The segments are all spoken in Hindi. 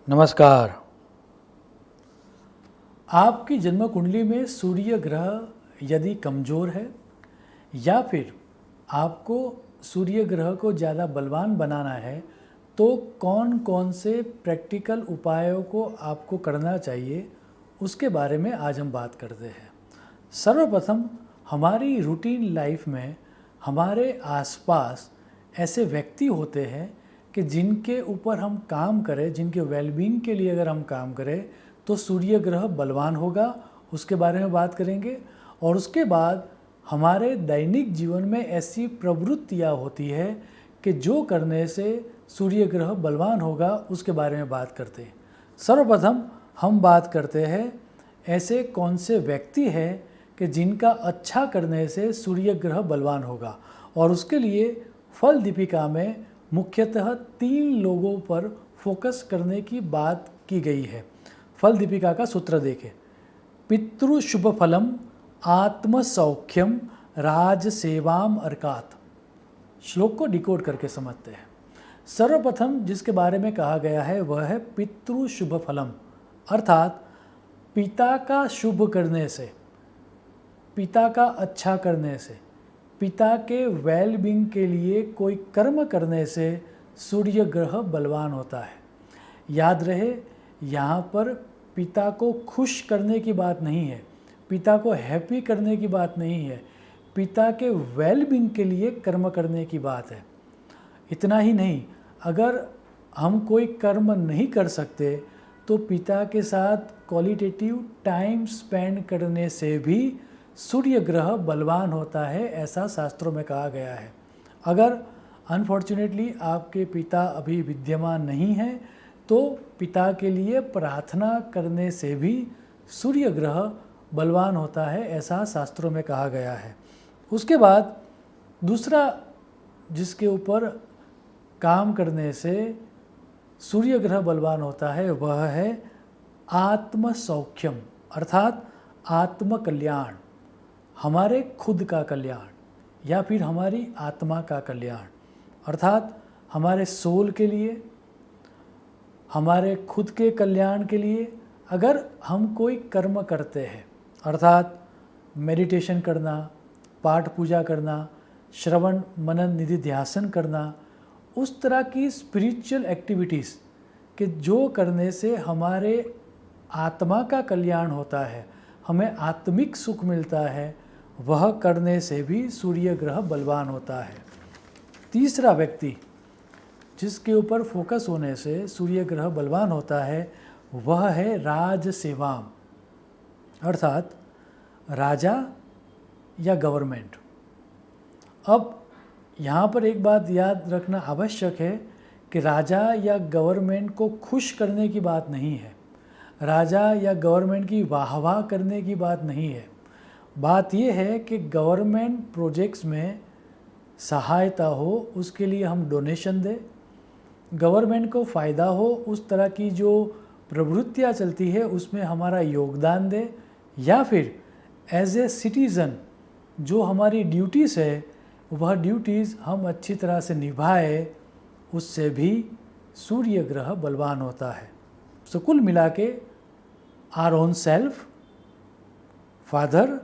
नमस्कार। आपकी जन्म कुंडली में सूर्य ग्रह यदि कमज़ोर है या फिर आपको सूर्य ग्रह को ज़्यादा बलवान बनाना है तो कौन कौन से प्रैक्टिकल उपायों को आपको करना चाहिए उसके बारे में आज हम बात करते हैं। सर्वप्रथम हमारी रूटीन लाइफ में हमारे आसपास ऐसे व्यक्ति होते हैं कि जिनके ऊपर हम काम करें, जिनके वेलबींग के लिए अगर हम काम करें तो सूर्य ग्रह बलवान होगा, उसके बारे में बात करेंगे। और उसके बाद हमारे दैनिक जीवन में ऐसी प्रवृत्तियाँ होती है कि जो करने से सूर्य ग्रह बलवान होगा, उसके बारे में बात करते हैं। सर्वप्रथम हम बात करते हैं ऐसे कौन से व्यक्ति हैं कि जिनका अच्छा करने से सूर्य ग्रह बलवान होगा, और उसके लिए फल दीपिका में मुख्यतः 3 लोगों पर फोकस करने की बात की गई है। फल दीपिका का सूत्र देखें। पितृ शुभ फलम आत्म सौख्यम राज सेवाम अर्कात। श्लोक को डिकोड करके समझते हैं। सर्वप्रथम जिसके बारे में कहा गया है वह है पितृ शुभ फलम, अर्थात पिता का शुभ करने से, पिता का अच्छा करने से, पिता के वेलबींग के लिए कोई कर्म करने से सूर्य ग्रह बलवान होता है। याद रहे, यहाँ पर पिता को खुश करने की बात नहीं है, पिता को हैप्पी करने की बात नहीं है, पिता के वेलबींग के लिए कर्म करने की बात है। इतना ही नहीं, अगर हम कोई कर्म नहीं कर सकते तो पिता के साथ क्वालिटेटिव टाइम स्पेंड करने से भी सूर्य ग्रह बलवान होता है, ऐसा शास्त्रों में कहा गया है। अगर अनफॉर्चुनेटली आपके पिता अभी विद्यमान नहीं हैं तो पिता के लिए प्रार्थना करने से भी सूर्य ग्रह बलवान होता है, ऐसा शास्त्रों में कहा गया है। उसके बाद दूसरा जिसके ऊपर काम करने से सूर्य ग्रह बलवान होता है वह है आत्म सौख्यम, अर्थात आत्म कल्याण, हमारे खुद का कल्याण या फिर हमारी आत्मा का कल्याण, अर्थात हमारे सोल के लिए, हमारे खुद के कल्याण के लिए अगर हम कोई कर्म करते हैं, अर्थात मेडिटेशन करना, पाठ पूजा करना, श्रवण मनन निधि ध्यासन करना, उस तरह की स्पिरिचुअल एक्टिविटीज़ कि जो करने से हमारे आत्मा का कल्याण होता है, हमें आत्मिक सुख मिलता है, वह करने से भी सूर्य ग्रह बलवान होता है। तीसरा व्यक्ति जिसके ऊपर फोकस होने से सूर्य ग्रह बलवान होता है वह है राज सेवाम, अर्थात राजा या गवर्नमेंट। अब यहाँ पर एक बात याद रखना आवश्यक है कि राजा या गवर्नमेंट को खुश करने की बात नहीं है, राजा या गवर्नमेंट की वाहवाह करने की बात नहीं है। बात यह है कि गवर्नमेंट प्रोजेक्ट्स में सहायता हो, उसके लिए हम डोनेशन दें, गवर्नमेंट को फ़ायदा हो, उस तरह की जो प्रवृत्तियाँ चलती है उसमें हमारा योगदान दें, या फिर एज ए सिटीज़न जो हमारी ड्यूटीज़ है वह ड्यूटीज़ हम अच्छी तरह से निभाए, उससे भी सूर्य ग्रह बलवान होता है। सो कुल मिला के our own self, father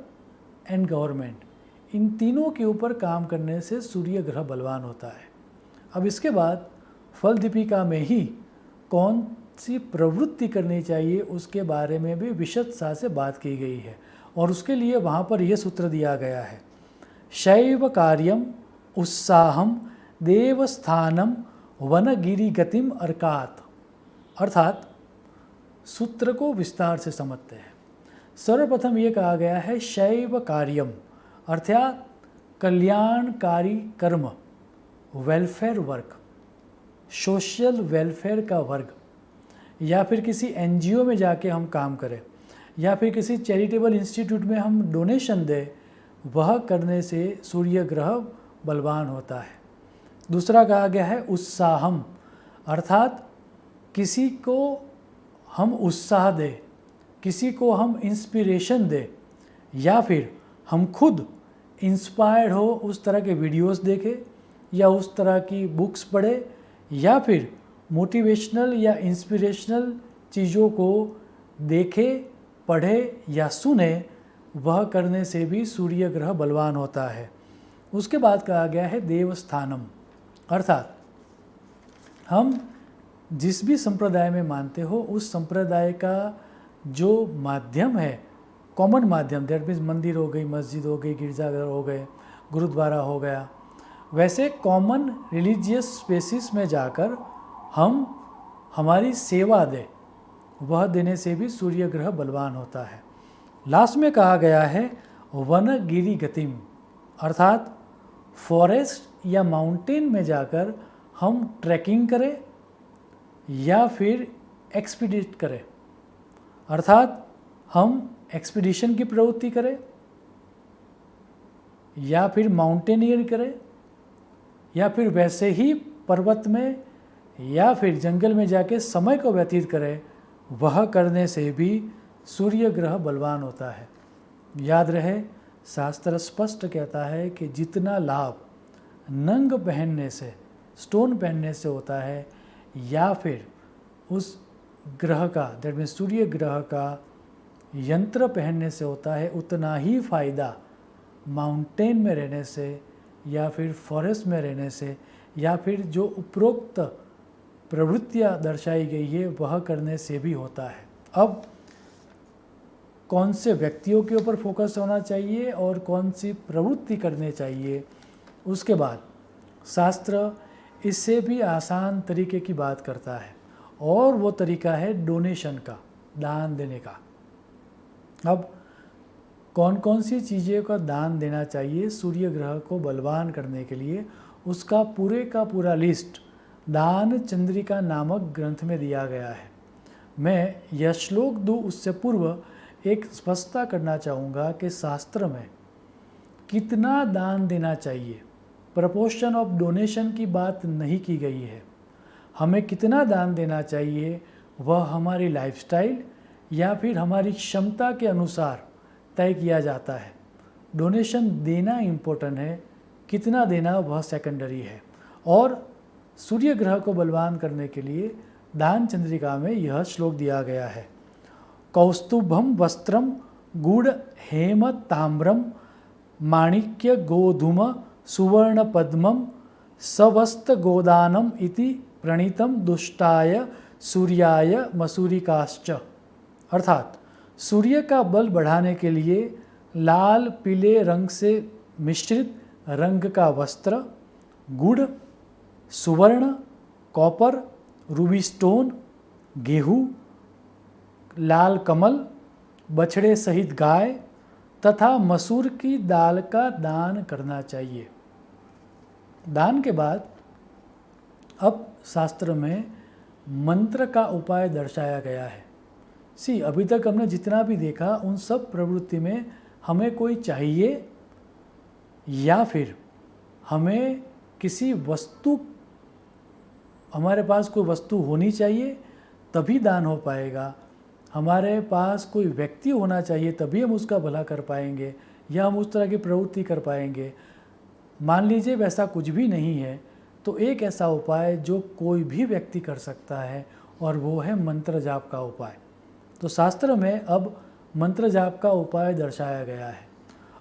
and government, इन तीनों के ऊपर काम करने से सूर्य ग्रह बलवान होता है। अब इसके बाद फल दीपिका में ही कौन सी प्रवृत्ति करनी चाहिए उसके बारे में भी विशदता से बात की गई है, और उसके लिए वहाँ पर यह सूत्र दिया गया है, शैव कार्यम उत्साहम देवस्थानम वनगिरि गतिम अर्कात, अर्थात सूत्र को विस्तार से समझते हैं। सर्वप्रथम ये कहा गया है शैव कार्यम, अर्थात कल्याणकारी कर्म, वेलफेयर वर्क, सोशल वेलफेयर का वर्क, या फिर किसी एनजीओ में जाके हम काम करें या फिर किसी चैरिटेबल इंस्टीट्यूट में हम डोनेशन दें, वह करने से सूर्य ग्रह बलवान होता है। दूसरा कहा गया है उत्साहम, अर्थात किसी को हम उत्साह दें, किसी को हम इंस्पिरेशन दें, या फिर हम खुद इंस्पायर्ड हो, उस तरह के वीडियोस देखें या उस तरह की बुक्स पढ़े, या फिर मोटिवेशनल या इंस्पिरेशनल चीज़ों को देखे, पढ़े या सुने, वह करने से भी सूर्य ग्रह बलवान होता है। उसके बाद कहा गया है देवस्थानम, अर्थात हम जिस भी संप्रदाय में मानते हो उस संप्रदाय का जो माध्यम है, कॉमन माध्यम, दैट मीन्स मंदिर हो गई, मस्जिद हो गई, गिरजाघर हो गए, गुरुद्वारा हो गया, वैसे कॉमन रिलीजियस स्पेसिस में जाकर हम हमारी सेवा दें, वह देने से भी सूर्य ग्रह बलवान होता है। लास्ट में कहा गया है वनगिरि गतिम, अर्थात फॉरेस्ट या माउंटेन में जाकर हम ट्रैकिंग करें या फिर एक्सपीडिट करें, अर्थात हम एक्सपीडिशन की प्रवृत्ति करें या फिर माउंटेनियर करें या फिर वैसे ही पर्वत में या फिर जंगल में जाके समय को व्यतीत करें, वह करने से भी सूर्य ग्रह बलवान होता है। याद रहे, शास्त्र स्पष्ट कहता है कि जितना लाभ नंग पहनने से, स्टोन पहनने से होता है या फिर उस ग्रह का, दैट मीन्स सूर्य ग्रह का यंत्र पहनने से होता है, उतना ही फायदा माउंटेन में रहने से या फिर फॉरेस्ट में रहने से या फिर जो उपरोक्त प्रवृत्तियाँ दर्शाई गई है वह करने से भी होता है। अब कौन से व्यक्तियों के ऊपर फोकस होना चाहिए और कौन सी प्रवृत्ति करने चाहिए, उसके बाद शास्त्र इससे भी आसान तरीके की बात करता है और वो तरीका है डोनेशन का, दान देने का। अब कौन कौन सी चीज़ें का दान देना चाहिए सूर्य ग्रह को बलवान करने के लिए, उसका पूरे का पूरा लिस्ट दान चंद्रिका नामक ग्रंथ में दिया गया है। मैं यह श्लोक दूँ उससे पूर्व एक स्पष्टता करना चाहूँगा कि शास्त्र में कितना दान देना चाहिए, प्रपोर्शन ऑफ डोनेशन की बात नहीं की गई है। हमें कितना दान देना चाहिए वह हमारी लाइफस्टाइल या फिर हमारी क्षमता के अनुसार तय किया जाता है। डोनेशन देना इम्पोर्टेंट है, कितना देना वह सेकेंडरी है। और सूर्य ग्रह को बलवान करने के लिए दान चंद्रिका में यह श्लोक दिया गया है। कौस्तुभम वस्त्रम गुड़ हेम ताम्रम माणिक्य गोधूम सुवर्ण पद्मम सवस्त गोदानम इति प्रणीतम दुष्टाय सूर्याय मसूरिकाश्च, अर्थात सूर्य का बल बढ़ाने के लिए लाल पीले रंग से मिश्रित रंग का वस्त्र, गुड़, सुवर्ण, कॉपर, रूबी स्टोन, गेहूँ, लाल कमल, बछड़े सहित गाय तथा मसूर की दाल का दान करना चाहिए। दान के बाद अब शास्त्र में मंत्र का उपाय दर्शाया गया है। अभी तक हमने जितना भी देखा उन सब प्रवृत्ति में हमें कोई चाहिए या फिर हमें किसी वस्तु, हमारे पास कोई वस्तु होनी चाहिए तभी दान हो पाएगा, हमारे पास कोई व्यक्ति होना चाहिए तभी हम उसका भला कर पाएंगे या हम उस तरह की प्रवृत्ति कर पाएंगे। मान लीजिए वैसा कुछ भी नहीं है तो एक ऐसा उपाय जो कोई भी व्यक्ति कर सकता है और वो है मंत्र जाप का उपाय। तो शास्त्र में अब मंत्र जाप का उपाय दर्शाया गया है।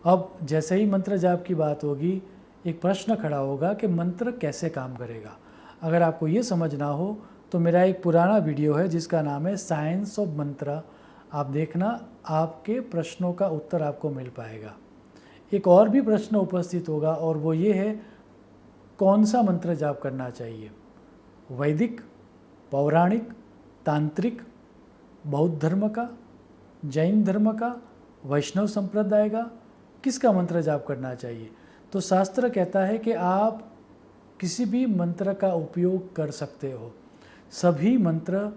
अब जैसे ही मंत्र जाप की बात होगी एक प्रश्न खड़ा होगा कि मंत्र कैसे काम करेगा। अगर आपको ये समझना हो तो मेरा एक पुराना वीडियो है जिसका नाम है साइंस ऑफ मंत्र, आप देखना, आपके प्रश्नों का उत्तर आपको मिल पाएगा। एक और भी प्रश्न उपस्थित होगा और वो ये है, कौन सा मंत्र जाप करना चाहिए, वैदिक, पौराणिक, तांत्रिक, बौद्ध धर्म का, जैन धर्म का, वैष्णव संप्रदाय का, किसका मंत्र जाप करना चाहिए? तो शास्त्र कहता है कि आप किसी भी मंत्र का उपयोग कर सकते हो, सभी मंत्र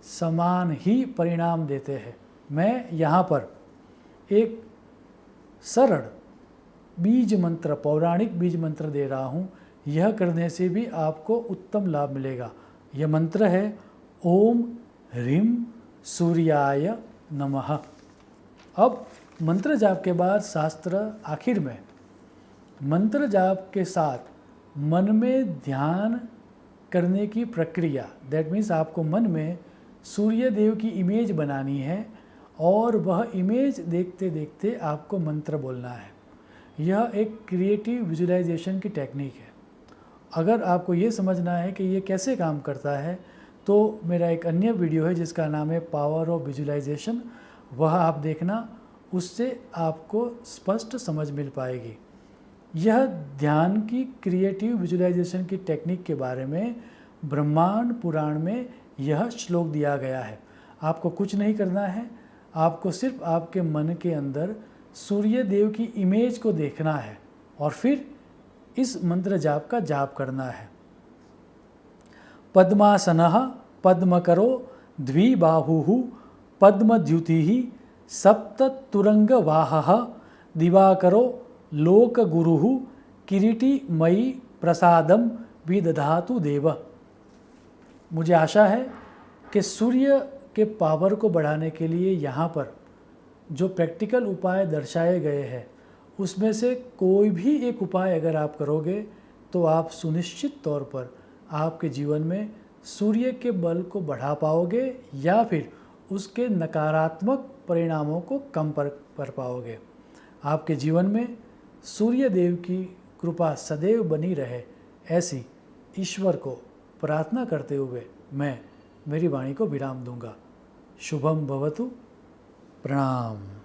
समान ही परिणाम देते हैं। मैं यहाँ पर एक सरल बीज मंत्र, पौराणिक बीज मंत्र दे रहा हूँ, यह करने से भी आपको उत्तम लाभ मिलेगा। यह मंत्र है ओम ह्रीं सूर्याय नमः। अब मंत्र जाप के बाद शास्त्र आखिर में मंत्र जाप के साथ मन में ध्यान करने की प्रक्रिया, दैट मीन्स आपको मन में सूर्य देव की इमेज बनानी है और वह इमेज देखते देखते आपको मंत्र बोलना है। यह एक क्रिएटिव विजुअलाइजेशन की टेक्निक है। अगर आपको ये समझना है कि ये कैसे काम करता है तो मेरा एक अन्य वीडियो है जिसका नाम है पावर ऑफ विजुअलाइजेशन, वह आप देखना, उससे आपको स्पष्ट समझ मिल पाएगी। यह ध्यान की क्रिएटिव विजुअलाइजेशन की टेक्निक के बारे में ब्रह्मांड पुराण में यह श्लोक दिया गया है। आपको कुछ नहीं करना है, आपको सिर्फ आपके मन के अंदर सूर्य देव की इमेज को देखना है और फिर इस मंत्र जाप का जाप करना है। पद्मासनः पद्मकरो द्विबाहुः पद्मद्युतिः सप्ततुरंगवाहः दिवाकरो लोकगुरुः किरीटिमयी प्रसादम विदधातु देव। मुझे आशा है कि सूर्य के पावर को बढ़ाने के लिए यहाँ पर जो प्रैक्टिकल उपाय दर्शाए गए हैं उसमें से कोई भी एक उपाय अगर आप करोगे तो आप सुनिश्चित तौर पर आपके जीवन में सूर्य के बल को बढ़ा पाओगे या फिर उसके नकारात्मक परिणामों को कम कर पाओगे। आपके जीवन में सूर्य देव की कृपा सदैव बनी रहे, ऐसी ईश्वर को प्रार्थना करते हुए मैं मेरी वाणी को विराम दूंगा। शुभम भवतु। प्रणाम।